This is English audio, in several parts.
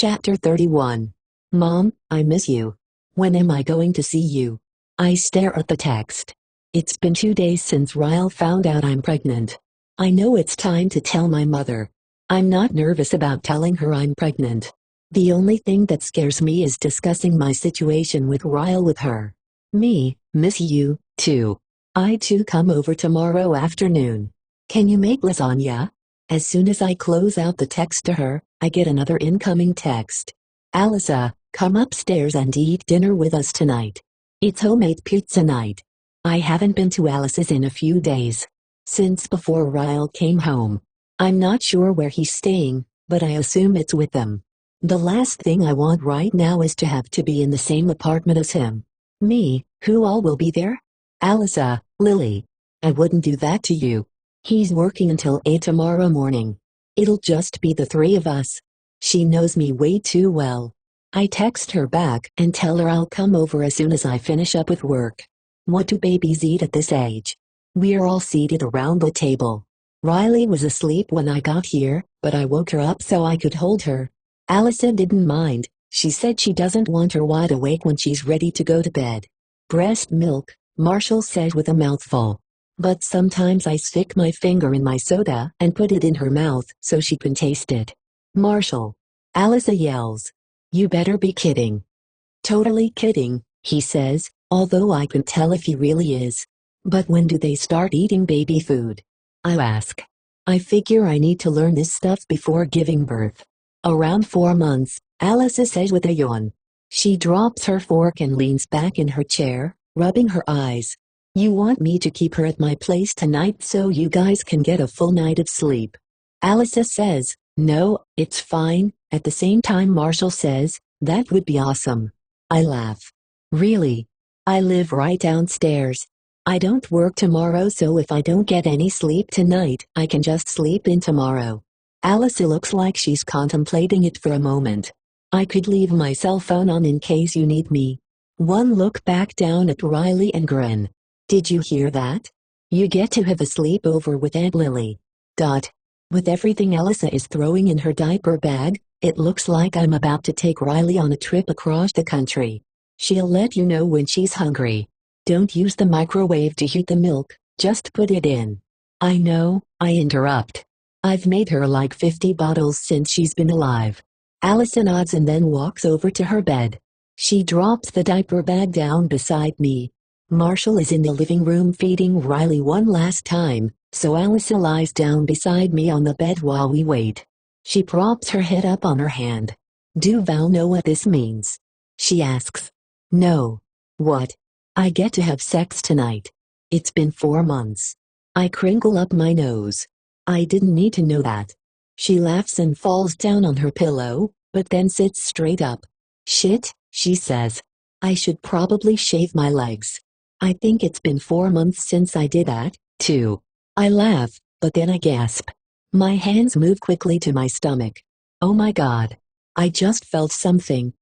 Chapter 31. Mom, I miss you. When am I going to see you? I stare at the text. It's been 2 days since Ryle found out I'm pregnant. I know it's time to tell my mother. I'm not nervous about telling her I'm pregnant. The only thing that scares me is discussing my situation with Ryle with her. Me, miss you, too. I too come over tomorrow afternoon. Can you make lasagna? As soon as I close out the text to her, I get another incoming text. Alyssa, come upstairs and eat dinner with us tonight. It's homemade pizza night. I haven't been to Alice's in a few days. Since before Ryle came home. I'm not sure where he's staying, but I assume it's with them. The last thing I want right now is to have to be in the same apartment as him. Me, who all will be there? Alyssa, Lily. I wouldn't do that to you. He's working until 8 tomorrow morning. It'll just be the three of us. She knows me way too well. I text her back and tell her I'll come over as soon as I finish up with work. What do babies eat at this age? We're all seated around the table. Riley was asleep when I got here, but I woke her up so I could hold her. Alyssa didn't mind. She said she doesn't want her wide awake when she's ready to go to bed. Breast milk, Marshall said with a mouthful. But sometimes I stick my finger in my soda and put it in her mouth so she can taste it. Marshall. Alyssa yells. You better be kidding. Totally kidding, he says, although I can tell if he really is. But when do they start eating baby food? I ask. I figure I need to learn this stuff before giving birth. Around 4 months, Alyssa says with a yawn. She drops her fork and leans back in her chair, rubbing her eyes. You want me to keep her at my place tonight so you guys can get a full night of sleep? Alyssa says, no, it's fine. At the same time Marshall says, that would be awesome. I laugh. Really? I live right downstairs. I don't work tomorrow, so if I don't get any sleep tonight, I can just sleep in tomorrow. Alyssa looks like she's contemplating it for a moment. I could leave my cell phone on in case you need me. One look back down at Riley and grin. Did you hear that? You get to have a sleepover with Aunt Lily. With everything Alyssa is throwing in her diaper bag, it looks like I'm about to take Riley on a trip across the country. She'll let you know when she's hungry. Don't use the microwave to heat the milk, just put it in. I know, I interrupt. I've made her like 50 bottles since she's been alive. Alyssa nods and then walks over to her bed. She drops the diaper bag down beside me. Marshall is in the living room feeding Riley one last time, so Alyssa lies down beside me on the bed while we wait. She props her head up on her hand. Do Val know what this means? She asks. No. What? I get to have sex tonight. It's been 4 months. I crinkle up my nose. I didn't need to know that. She laughs and falls down on her pillow, but then sits straight up. Shit, she says. I should probably shave my legs. I think it's been 4 months since I did that, too. I laugh, but then I gasp. My hands move quickly to my stomach. Oh my God. I just felt something.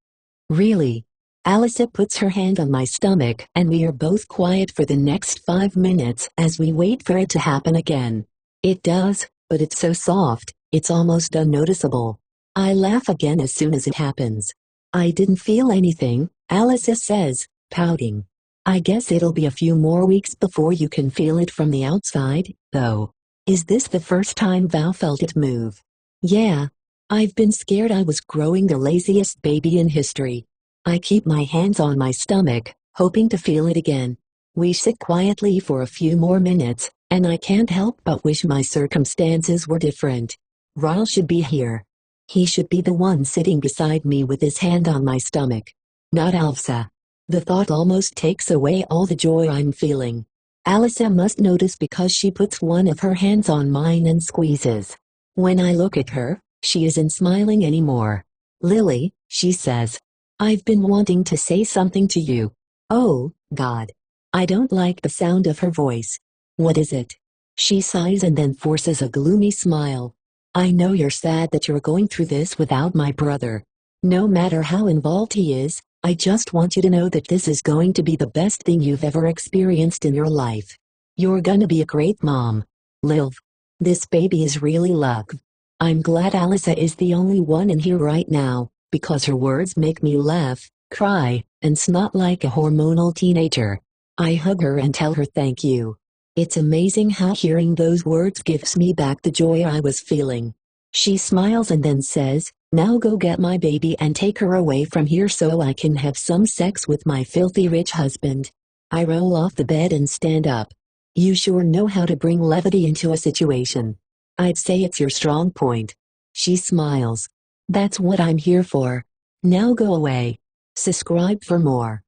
Really? Alyssa puts her hand on my stomach and we are both quiet for the next 5 minutes as we wait for it to happen again. It does, but it's so soft, it's almost unnoticeable. I laugh again as soon as it happens. I didn't feel anything, Alyssa says, pouting. I guess it'll be a few more weeks before you can feel it from the outside, though. Is this the first time Val felt it move? Yeah. I've been scared I was growing the laziest baby in history. I keep my hands on my stomach, hoping to feel it again. We sit quietly for a few more minutes, and I can't help but wish my circumstances were different. Ryle should be here. He should be the one sitting beside me with his hand on my stomach. Not Alyssa. The thought almost takes away all the joy I'm feeling. Alyssa must notice because she puts one of her hands on mine and squeezes. When I look at her, she isn't smiling anymore. Lily, she says. I've been wanting to say something to you. Oh, God. I don't like the sound of her voice. What is it? She sighs and then forces a gloomy smile. I know you're sad that you're going through this without my brother. No matter how involved he is, I just want you to know that this is going to be the best thing you've ever experienced in your life. You're gonna be a great mom. Liv. This baby is really luck. I'm glad Alyssa is the only one in here right now. because her words make me laugh, cry, and snot like a hormonal teenager. I hug her and tell her thank you. It's amazing how hearing those words gives me back the joy I was feeling. She smiles and then says, "Now go get my baby and take her away from here so I can have some sex with my filthy rich husband." I roll off the bed and stand up. You sure know how to bring levity into a situation. I'd say it's your strong point. She smiles. That's what I'm here for. Now go away. Subscribe for more.